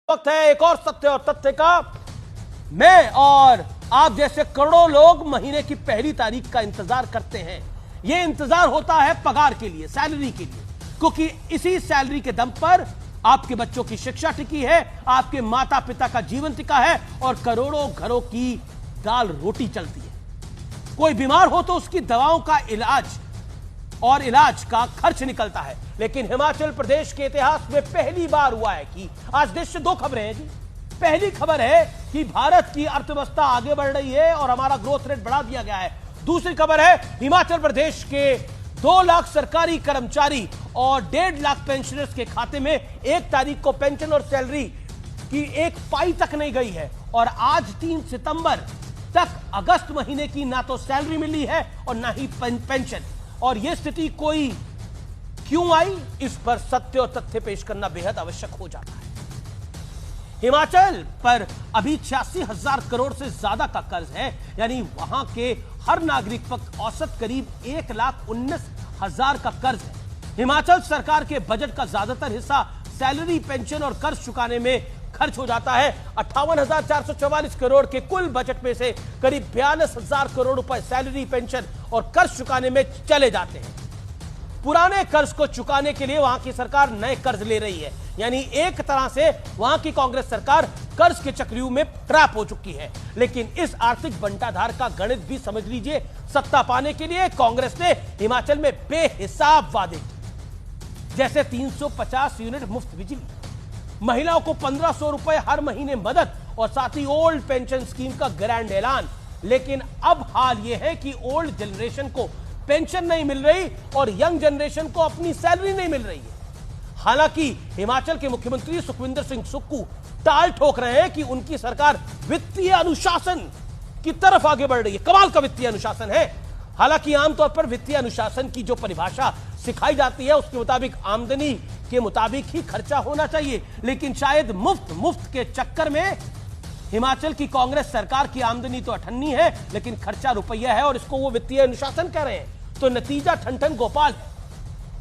वक्त है एक और सत्य और तथ्य का। मैं और आप जैसे करोड़ों लोग महीने की पहली तारीख का इंतजार करते हैं। यह इंतजार होता है पगार के लिए, सैलरी के लिए, क्योंकि इसी सैलरी के दम पर आपके बच्चों की शिक्षा टिकी है, आपके माता पिता का जीवन टिका है और करोड़ों घरों की दाल रोटी चलती है। कोई बीमार हो तो उसकी दवाओं का इलाज और इलाज का खर्च निकलता है। लेकिन हिमाचल प्रदेश के इतिहास में पहली बार हुआ है कि आज देश से दो खबरें हैं जी। पहली खबर है कि भारत की अर्थव्यवस्था आगे बढ़ रही है और हमारा ग्रोथ रेट बढ़ा दिया गया है। दूसरी खबर है हिमाचल प्रदेश के 2 लाख सरकारी कर्मचारी और 1.5 लाख पेंशनर्स के खाते में 1 तारीख को पेंशन और सैलरी की 1 पाई तक नहीं गई है और आज 3 सितंबर तक अगस्त महीने की ना तो सैलरी मिली है और ना ही पेंशन। और यह स्थिति कोई क्यों आई, इस पर सत्य और तथ्य पेश करना बेहद आवश्यक हो जाता है। हिमाचल पर अभी 86,000 करोड़ से ज्यादा का कर्ज है, यानी वहां के हर नागरिक पर औसत करीब 1,19,000 का कर्ज है। हिमाचल सरकार के बजट का ज्यादातर हिस्सा सैलरी, पेंशन और कर्ज चुकाने में खर्च हो जाता है। 58,444 करोड़ के कुल बजट में से करीब 42,000 करोड़ रुपए सैलरी, पेंशन और कर्ज चुकाने में चले जाते हैं। पुराने कर्ज को चुकाने के लिए वहां की सरकार नए कर्ज ले रही है, यानी एक तरह से वहां की कांग्रेस सरकार कर्ज के चक्रव्यूह में ट्रैप हो चुकी है। लेकिन इस आर्थिक बंटाधार का गणित भी समझ लीजिए। सत्ता पाने के लिए कांग्रेस ने हिमाचल में बेहिसाब वादे किए, जैसे 350 यूनिट मुफ्त बिजली, महिलाओं को 1,500 रुपए हर महीने मदद और साथ ही ओल्ड पेंशन स्कीम का ग्रैंड ऐलान। लेकिन अब हाल यह है कि ओल्ड जनरेशन को पेंशन नहीं मिल रही और यंग जनरेशन को अपनी सैलरी नहीं मिल रही है। हालांकि हिमाचल के मुख्यमंत्री सुखविंदर सिंह सुक्खू टाल ठोक रहे हैं कि उनकी सरकार वित्तीय अनुशासन की तरफ आगे बढ़ रही है। कमाल का वित्तीय अनुशासन है। हालांकि आमतौर पर वित्तीय अनुशासन की जो परिभाषा सिखाई जाती है उसके मुताबिक आमदनी के मुताबिक ही खर्चा होना चाहिए, लेकिन शायद मुफ्त के चक्कर में हिमाचल की कांग्रेस सरकार की आमदनी तो 98 है, लेकिन खर्चा रुपया है और इसको वो वित्तीय अनुशासन कह रहे हैं। तो नतीजा ठन गोपाल है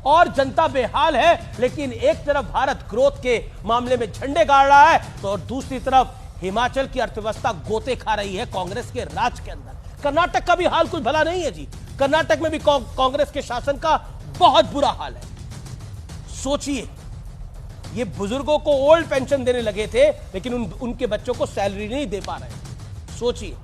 और जनता बेहाल है। लेकिन एक तरफ भारत ग्रोथ के मामले में झंडे गाड़ रहा है तो दूसरी तरफ हिमाचल की अर्थव्यवस्था गोते खा रही है कांग्रेस के राज के अंदर। कर्नाटक का भी हाल कुछ भला नहीं है जी। कर्नाटक में भी कांग्रेस के शासन का बहुत बुरा हाल है। सोचिए, ये बुजुर्गों को ओल्ड पेंशन देने लगे थे लेकिन उनके बच्चों को सैलरी नहीं दे पा रहे। सोचिए।